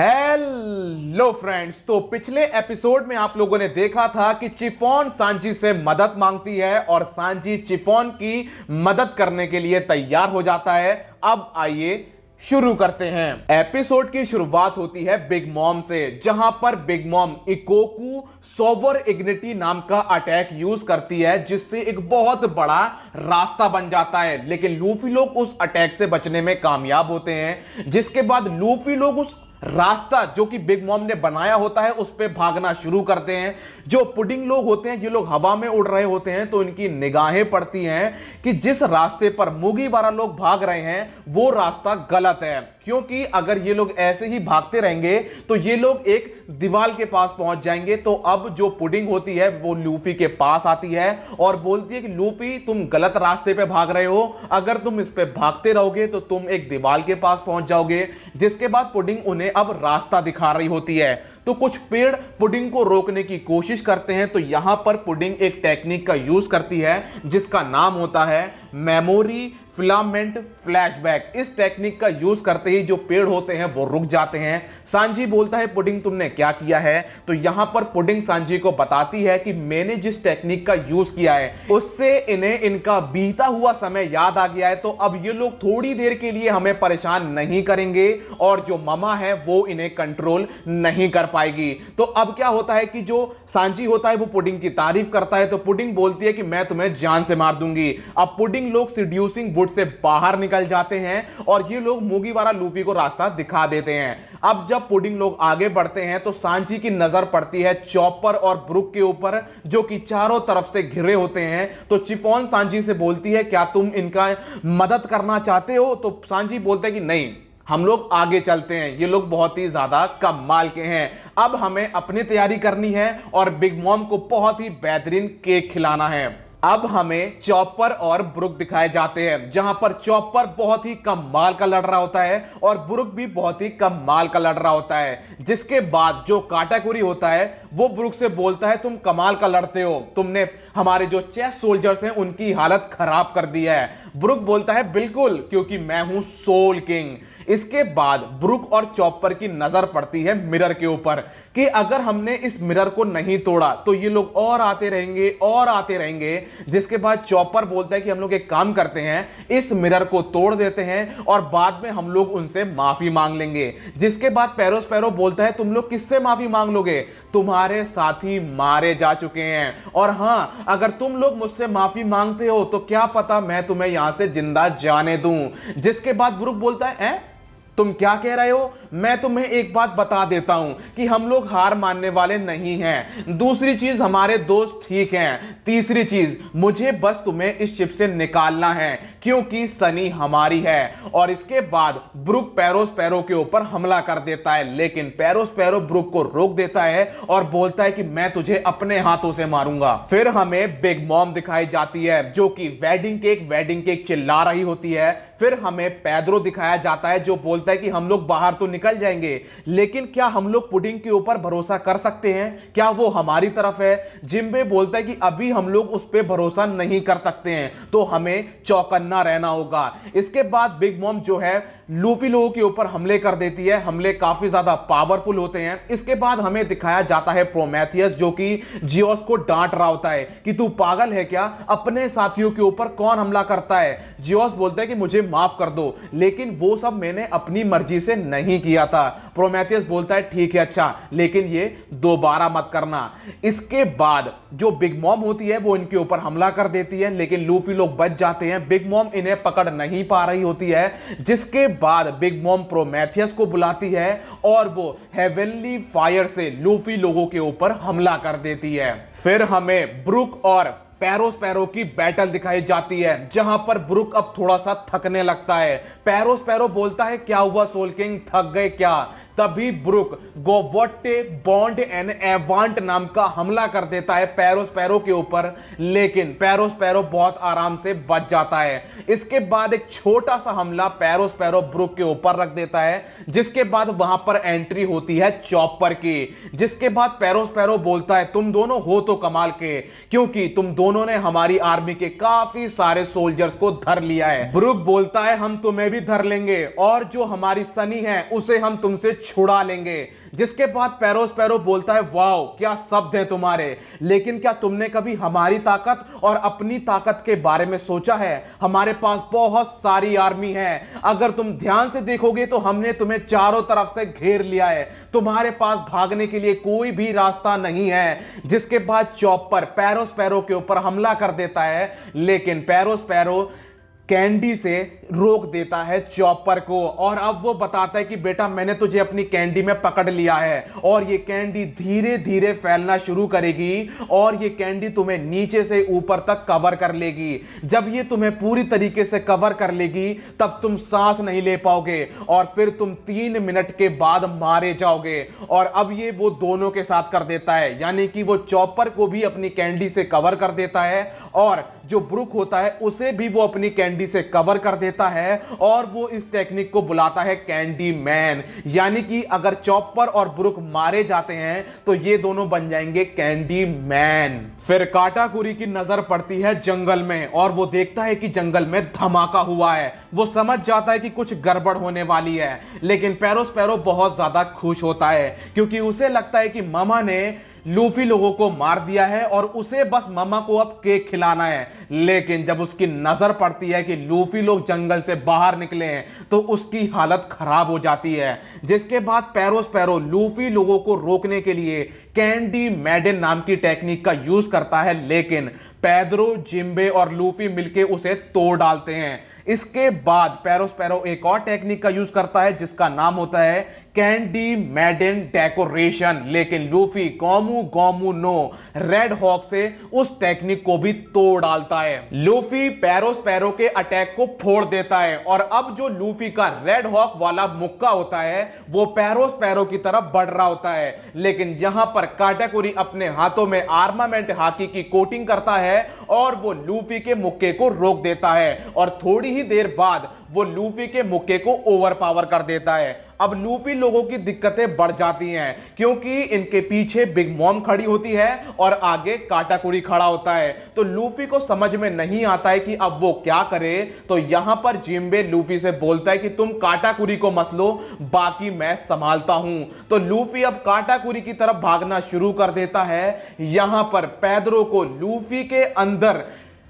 Hello friends. तो पिछले episode में आप लोगों ने देखा था कि चिफॉन सांजी से मदद मांगती है और सांजी चिफॉन की मदद करने के लिए तैयार हो जाता है। अब आइए शुरू करते हैं। एपिसोड की शुरुआत होती है बिग मॉम से, जहां पर बिग मॉम इकोकू सोवर इग्निटी नाम का अटैक यूज करती है, जिससे एक बहुत बड़ा रास्ता बन जाता है। लेकिन लूफी लोग उस अटैक से बचने में कामयाब होते हैं, जिसके बाद लूफी लोग उस रास्ता जो कि बिग मॉम ने बनाया होता है उस पे भागना शुरू करते हैं। जो पुडिंग लोग होते हैं, ये लोग हवा में उड़ रहे होते हैं, तो इनकी निगाहें पड़ती हैं कि जिस रास्ते पर मुगीवारा लोग भाग रहे हैं वो रास्ता गलत है, क्योंकि अगर ये लोग ऐसे ही भागते रहेंगे तो ये लोग एक दीवार के पास पहुंच जाएंगे। तो अब जो पुडिंग होती है वो लूफी के पास आती है और बोलती है कि लूफी, तुम गलत रास्ते पे भाग रहे हो, अगर तुम इस पे भागते रहोगे तो तुम एक दीवार के पास पहुंच जाओगे। जिसके बाद पुडिंग उन्हें अब रास्ता दिखा रही होती है। तो कुछ पेड़ पुडिंग को रोकने की कोशिश करते हैं। तो यहां पर पुडिंग एक टेक्निक का यूज करती है जिसका नाम होता है मेमोरी फिलामेंट फ्लैशबैक। इस टेक्निक का यूज करते ही जो पेड़ होते हैं वो रुक जाते हैं। सांजी बोलता है, पुडिंग तुमने क्या किया है? तो यहां पर पुडिंग सांजी को बताती है कि मैंने जिस टेक्निक का यूज किया है उससे इन्हें इनका बीता हुआ समय याद आ गया है। तो अब ये लोग थोड़ी देर के लिए हमें परेशान नहीं करेंगे और जो ममा है वो इन्हें कंट्रोल नहीं कर पाएगी। तो अब क्या होता है कि जो सांजी होता है वो पुडिंग की तारीफ करता है। तो पुडिंग बोलती है कि मैं तुम्हें जान से मार दूंगी। अब पुडिंग लोग सीड्यूसिंग वुड से बाहर निकल जाते हैं और ये लोग मुगीवारा लूफी को रास्ता दिखा देते हैं। अब जब पुडिंग लोग आगे बढ़ते हैं तो सांजी की नजर पड़ती है चॉपर और ब्रुक के ऊपर, जो कि चारों तरफ से घिरे होते हैं। तो चिफॉन सांजी से बोलती है, क्या तुम इनका मदद करना चाहते हो? तो सांजी बोलते हैं कि नहीं, हम लोग आगे चलते हैं, ये लोग बहुत ही ज्यादा कमाल के हैं। अब हमें अपनी तैयारी करनी है और बिग मॉम को बहुत ही बेहतरीन केक खिलाना है। अब हमें चॉपर और ब्रुक दिखाए जाते हैं, जहां पर चॉपर बहुत ही कमाल का लड़ रहा होता है और ब्रुक भी बहुत ही कमाल का लड़ रहा होता है। जिसके बाद जो काटाकुरी होता है वो ब्रुक से बोलता है, तुम कमाल का लड़ते हो, तुमने हमारे जो चेस सोल्जर्स हैं उनकी हालत खराब कर दी है। ब्रुक बोलता है, बिल्कुल, क्योंकि मैं हूं सोल किंग। इसके बाद ब्रुक और चॉपर की नजर पड़ती है मिरर के ऊपर कि अगर हमने इस मिरर को नहीं तोड़ा तो ये लोग और आते रहेंगे और आते रहेंगे। जिसके बाद चॉपर बोलता है कि हम लोग एक काम करते हैं, इस मिरर को तोड़ देते हैं और बाद में हम लोग उनसे माफी मांग लेंगे। जिसके बाद पैरोस्पैरो बोलता है, तुम लोग किससे माफी मांग लोगे? तुम्हारे साथी मारे जा चुके हैं, और हां, अगर तुम लोग मुझसे माफी मांगते हो तो क्या पता मैं तुम्हें यहां से जिंदा जाने दूं। जिसके बाद ब्रुक बोलता है, तुम क्या कह रहे हो? मैं तुम्हें एक बात बता देता हूं कि हम लोग हार मानने वाले नहीं हैं। दूसरी चीज, हमारे दोस्त ठीक हैं। तीसरी चीज, मुझे बस तुम्हें इस शिप से निकालना है क्योंकि सनी हमारी है। और इसके बाद ब्रुक पैरोस्पैरो के ऊपर हमला कर देता है, लेकिन पैरोस्पैरो ब्रुक को रोक देता है और बोलता है कि मैं तुझे अपने हाथों से मारूंगा। फिर हमें बिग मॉम दिखाई जाती है जो कि वेडिंग केक चिल्ला रही होती है। फिर हमें पेड्रो दिखाया जाता है जो बोलता है कि हम लोग बाहर तो निकल जाएंगे, लेकिन क्या हम लोग पुडिंग के ऊपर भरोसा कर सकते हैं? क्या वो हमारी तरफ है? जिम्बे बोलता है कि अभी हम लोग उस पर भरोसा नहीं कर सकते हैं, तो हमें चौकन्ना रहना होगा। इसके बाद बिग मॉम जो है लूफी लोगों के ऊपर हमले कर देती है। हमले काफी ज्यादा पावरफुल होते हैं। इसके बाद हमें दिखाया जाता है प्रोमेथियस जो कि जियोस को डांट रहा होता है कि तू पागल है क्या? अपने साथियों के ऊपर कौन हमला करता है? जियोस बोलता है कि मुझे माफ कर दो, लेकिन वो सब मैंने अपनी मर्जी से नहीं किया था। प्रोमेथियस बोलता है, ठीक है, अच्छा, लेकिन ये दोबारा मत करना। इसके बाद जो बिग मॉम होती है वो इनके ऊपर हमला कर देती है, लेकिन लूफी लोग बच जाते हैं। बिग मॉम इन्हें पकड़ नहीं पा रही होती है। जिसके बाद बिग मॉम प्रोमेथियस को बुलाती है और वो हेवनली फायर से लूफी लोगों के ऊपर हमला कर देती है। फिर हमें ब्रुक और पैरोस्पैरो की बैटल दिखाई जाती है, जहां पर ब्रुक अब थोड़ा सा थकने लगता है। पैरोस्पैरो बोलता है, क्या हुआ सोल किंग, थक गए क्या? तभी ब्रुक गोवट्टे बॉन्ड एंड एवांट नाम का हमला कर देता है पैरोस्पैरो के ऊपर, लेकिन पैरोस्पैरो बहुत आराम से बच जाता है। इसके बाद एक छोटा सा हमला पैरोस्पैरो ब्रुक के ऊपर रख देता है। जिसके बाद वहां पर एंट्री होती है चॉपर की। जिसके बाद पैरोस्पैरो बोलता है, तुम दोनों हो तो कमाल के, क्योंकि तुम दोनों दोनों ने हमारी आर्मी के काफी सारे सोल्जर्स को धर लिया है। ब्रुक बोलता है हम तुम्हें भी धर लेंगे और जो हमारी सनी है उसे हम तुमसे छुड़ा लेंगे। जिसके बाद पेरोस्पेरो बोलता है वाओ क्या शब्द है तुम्हारे, लेकिन क्या तुमने कभी हमारी ताकत और अपनी ताकत के बारे में सोचा है? हमारे पास बहुत सारी आर्मी है, अगर तुम ध्यान से देखोगे तो हमने तुम्हें चारों तरफ से घेर लिया है, तुम्हारे पास भागने के लिए कोई भी रास्ता नहीं है। जिसके बाद चॉपर पेरोस्पेरो के ऊपर हमला कर देता है, लेकिन पेरोस्पेरो कैंडी से रोक देता है चॉपर को और अब वो बताता है कि बेटा मैंने तुझे अपनी कैंडी में पकड़ लिया है और ये कैंडी धीरे धीरे फैलना शुरू करेगी और ये कैंडी तुम्हें नीचे से ऊपर तक कवर कर लेगी। जब ये तुम्हें पूरी तरीके से कवर कर लेगी तब तुम सांस नहीं ले पाओगे और फिर तुम 3 मिनट के बाद मारे जाओगे। और अब ये वो दोनों के साथ कर देता है, यानी कि वो चॉपर को भी अपनी कैंडी से कवर कर देता है और जो ब्रुक होता है उसे भी वो अपनी कैंडी से कवर कर देता है और वो इस टेक्निक को बुलाता है कैंडी मैन। यानी कि अगर चॉपर और ब्रुक मारे जाते हैं तो ये दोनों बन जाएंगे कैंडी मैन। फिर काटाकुरी की नजर पड़ती है जंगल में और वो देखता है कि जंगल में धमाका हुआ है। वो समझ जाता है कि कुछ गड़बड़ होने वाली है, लेकिन पेरोस्पेरो बहुत ज्यादा खुश होता है क्योंकि उसे लगता है कि मामा ने लूफी लोगों को मार दिया है और उसे बस मामा को अब केक खिलाना है। लेकिन जब उसकी नजर पड़ती है कि लूफी लोग जंगल से बाहर निकले हैं तो उसकी हालत खराब हो जाती है। जिसके बाद पेरोस्पेरो लूफी लोगों को रोकने के लिए कैंडी मैडन नाम की टेक्निक का यूज करता है, लेकिन पेद्रो, जिम्बे और लूफी मिलकर उसे तोड़ डालते हैं। इसके बाद पेरोस्पेरो एक और टेक्निक का यूज करता है जिसका नाम होता है कैंडी मैडन डेकोरेशन, लेकिन लूफी गोमू गोमू नो रेड हॉक से उस टेक्निक को भी तोड़ डालता है। लूफी पेरोस्पेरो के अटैक को फोड़ देता है और अब जो लूफी का रेड हॉक वाला मुक्का होता है वो पेरोस्पेरो की तरफ बढ़ रहा होता है, लेकिन यहां पर काटाकुरी अपने हाथों में आर्मामेंट हाकी की कोटिंग करता है और वो लूफी के मुक्के को रोक देता है और थोड़ी ही देर बाद वो लूफी के मुक्के को ओवरपावर कर देता है। अब लूफी लोगों की दिक्कतें बढ़ जाती हैं क्योंकि इनके पीछे बिग मॉम खड़ी होती है और आगे काटाकुरी खड़ा होता है। तो लूफी को समझ में नहीं आता है कि अब वो क्या करे। तो यहां पर जिम्बे लूफी से बोलता है कि तुम काटाकुरी को मत लो, बाकी मैं संभालता हूं। तो लूफी अब काटाकुरी की तरफ भागना शुरू कर देता है। यहां पर पेद्रो को लूफी के अंदर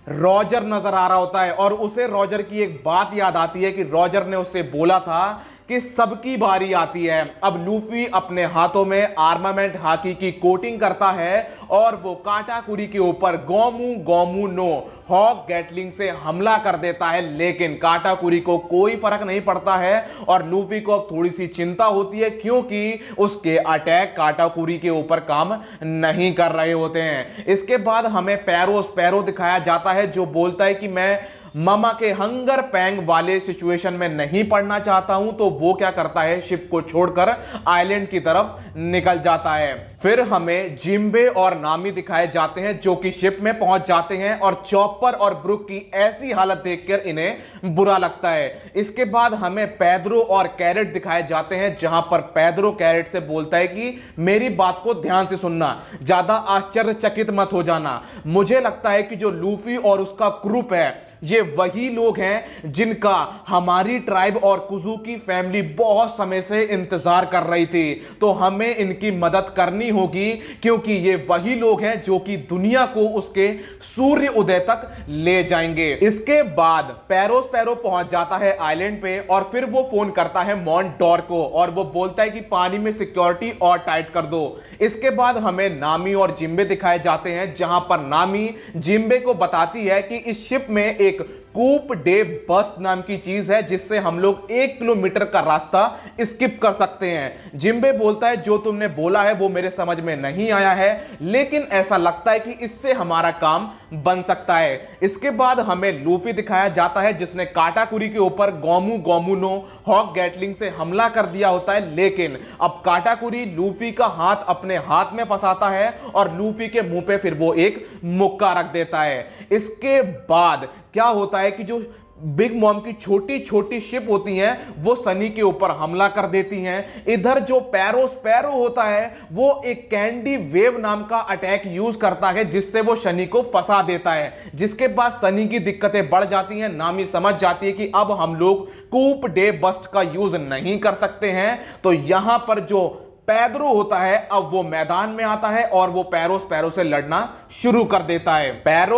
रॉजर नजर आ रहा होता है और उसे रॉजर की एक बात याद आती है कि रॉजर ने उससे बोला था कि सबकी बारी आती है। अब लूफी अपने हाथों में आर्मामेंट हाकी की कोटिंग करता है और वो काटाकुरी के ऊपर गोमू गोमू नो हॉक गैटलिंग से हमला कर देता है, लेकिन काटाकुरी को कोई फर्क नहीं पड़ता है और लूफी को अब थोड़ी सी चिंता होती है क्योंकि उसके अटैक काटाकुरी के ऊपर काम नहीं कर रहे होते हैं। इसके बाद हमें पेरोस्पेरो दिखाया जाता है जो बोलता है कि मैं मामा के हंगर पैंग वाले सिचुएशन में नहीं पड़ना चाहता हूं। तो वो क्या करता है, शिप को छोड़कर आइलैंड की तरफ निकल जाता है। फिर हमें जिम्बे और नामी दिखाए जाते हैं जो कि शिप में पहुंच जाते हैं और चॉपर और ब्रुक की ऐसी हालत देखकर इन्हें बुरा लगता है। इसके बाद हमें पेद्रो और कैरेट दिखाए जाते हैं जहां पर पेद्रो कैरेट से बोलता है कि मेरी बात को ध्यान से सुनना, ज्यादा आश्चर्यचकित मत हो जाना। मुझे लगता है कि जो लूफी और उसका ग्रुप है ये वही लोग हैं जिनका हमारी ट्राइब और कुजू की फैमिली बहुत समय से इंतजार कर रही थी। तो हमें इनकी मदद करनी होगी क्योंकि ये वही लोग हैं जो कि दुनिया को उसके सूर्य उदय तक ले जाएंगे। इसके बाद पेरोस्पेरो पहुंच जाता है आइलैंड पे और फिर वो फोन करता है मॉन्टडोर को और वो बोलता है कि पानी में सिक्योरिटी और टाइट कर दो। इसके बाद हमें नामी और जिम्बे दिखाए जाते हैं जहां पर नामी जिम्बे को बताती है कि इस शिप में एक कूप डे बस्ट नाम की चीज है जिससे हम लोग 1 किलोमीटर का रास्ता स्किप कर सकते हैं। जिम्बे बोलता है जो तुमने बोला है वो मेरे समझ में नहीं आया है, लेकिन ऐसा लगता है कि इससे हमारा काम बन सकता है। इसके बाद हमें लूफी दिखाया जाता है जिसने काटाकुरी के ऊपर गोमू गोमू नो हॉक गैटलिंग से हमला कर दिया होता है, लेकिन अब काटाकुरी लूफी का हाथ अपने हाथ में फंसाता है और लूफी के मुंह पे फिर वो एक मुक्का रख देता है। इसके बाद क्या होता है कि जो बिग मॉम की छोटी छोटी शिप होती हैं वो सनी के ऊपर हमला कर देती हैं। इधर जो स्पैरो होता है वो एक कैंडी वेव नाम का अटैक यूज करता है जिससे वो सनी को फंसा देता है, जिसके बाद सनी की दिक्कतें बढ़ जाती हैं। नामी समझ जाती है कि अब हम लोग कूप डे बस्ट का यूज नहीं कर सकते हैं। तो यहां पर जो पेड्रो होता है अब वो मैदान में आता है और वो स्पैरो से लड़ना शुरू कर देता है।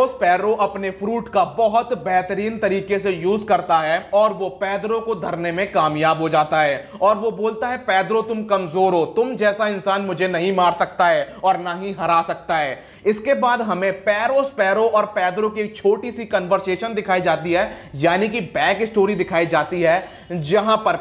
स्पैरो अपने फ्रूट का बहुत बेहतरीन तरीके से यूज करता है और वो पेड्रो को धरने में कामयाब हो जाता है और वो बोलता है पेड्रो तुम कमजोर हो, तुम जैसा इंसान मुझे नहीं मार सकता है और ना ही हरा सकता है। इसके बाद हमें स्पैरो और पेड्रो की एक छोटी सी कन्वर्सेशन दिखाई जाती है, यानी कि बैक स्टोरी दिखाई जाती है, जहां पर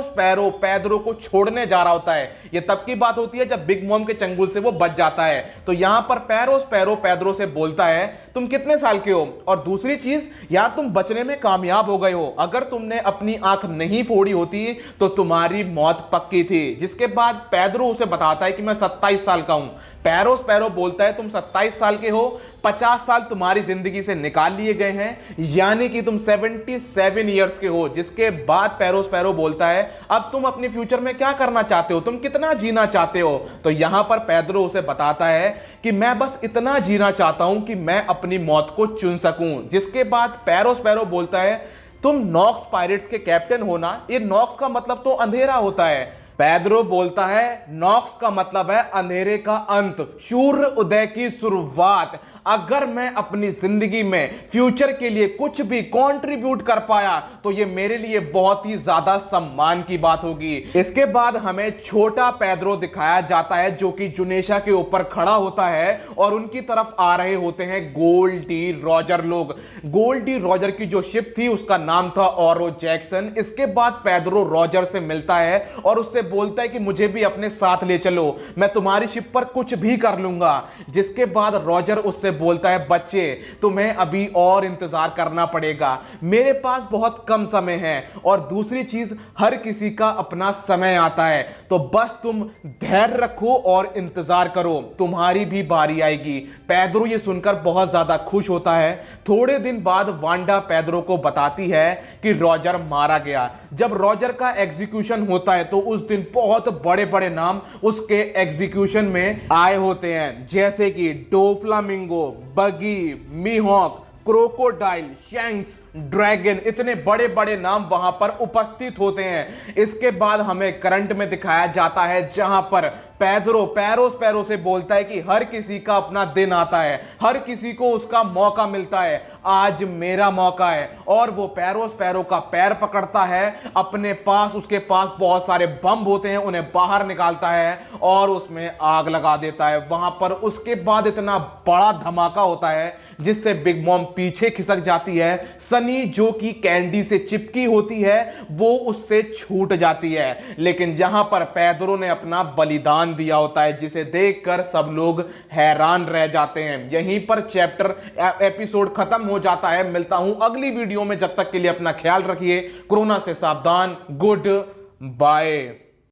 स्पैरो पेड्रो को छोड़ने जा रहा होता है। यह तब की बात होती है जब बिग मॉम के चंगुल से वो बच जाता है। तो यहां पर स्पैरो पेड्रो से बोलता है तुम कितने साल के हो, और दूसरी चीज यार तुम बचने में कामयाब हो गए हो, अगर तुमने अपनी आंख नहीं फोड़ी होती तो तुम्हारी मौत पक्की थी। जिसके बाद पेड्रो उसे बताता है कि मैं 27 साल का हूं। स्पैरो बोलता है तुम 27 साल के हो, 50 साल तुम्हारी जिंदगी से निकाल लिए गए हैं, यानी कि तुम 77 ईयर्स के हो। जिसके बाद स्पैरो बोलता है अब तुम अपने फ्यूचर में क्या करना चाहते हो, तुम कितना जीना चाहते हो। तो यहां पर पेड्रो उसे बताता है कि मैं बस इतना जीना चाहता हूं कि मैं अपनी मौत को चुन सकूं। जिसके बाद स्पैरो बोलता है तुम नॉक्स पायरेट्स के कैप्टन हो ना, ये नॉक्स का मतलब तो अंधेरा होता है। पेड्रो बोलता है नॉक्स का मतलब है अंधेरे का अंत, सूर्य उदय की शुरुआत। अगर मैं अपनी जिंदगी में फ्यूचर के लिए कुछ भी कंट्रीब्यूट कर पाया तो ये मेरे लिए बहुत ही ज्यादा सम्मान की बात होगी। इसके बाद हमें छोटा पेड्रो दिखाया जाता है जो कि जुनेशा के ऊपर खड़ा होता है और उनकी तरफ आ रहे होते हैं गोल्डी रॉजर लोग। गोल्डी रॉजर की जो शिप थी उसका नाम था ओरो जैक्सन। इसके बाद पेड्रो रॉजर से मिलता है और उससे बोलता है कि मुझे भी अपने साथ ले चलो, मैं तुम्हारी शिप पर कुछ भी कर लूंगा। जिसके बाद रॉजर उससे बोलता है बच्चे तुम्हें अभी और इंतजार करना पड़ेगा, मेरे पास बहुत कम समय है और दूसरी चीज हर किसी का अपना समय आता है, तो बस तुम धैर्य रखो और इंतजार करो, तुम्हारी भी बारी आएगी। पेड्रो ये सुनकर बहुत ज्यादा खुश होता है। थोड़े दिन बाद वांडा पेड्रो को बताती है कि रॉजर मारा गया। जब रॉजर का एग्जीक्यूशन होता है तो उस दिन बहुत बड़े बड़े नाम उसके एग्जीक्यूशन में आए होते हैं, जैसे कि डोफ्लामिंगो, बगी, मीहॉक, क्रोकोडाइल, शैंक्स, ड्रैगन, इतने बड़े बड़े नाम वहां पर उपस्थित होते हैं। इसके बाद हमें करंट में दिखाया जाता है जहां पर स्पैरो से बोलता है कि हर किसी का अपना दिन आता है, हर किसी को उसका मौका मिलता है, आज मेरा मौका है। और वो स्पैरो का पैर पकड़ता है, अपने पास उसके पास बहुत सारे बम होते हैं, उन्हें बाहर निकालता है और उसमें आग लगा देता है वहां पर। उसके बाद इतना बड़ा धमाका होता है जिससे बिग मॉम पीछे खिसक जाती है। सनी जो कि कैंडी से चिपकी होती है वो उससे छूट जाती है, लेकिन जहां पर पेड्रो ने अपना बलिदान दिया होता है जिसे देखकर सब लोग हैरान रह जाते हैं। यहीं पर एपिसोड खत्म हो जाता है। मिलता हूं अगली वीडियो में, जब तक के लिए अपना ख्याल रखिए, कोरोना से सावधान, गुड बाय।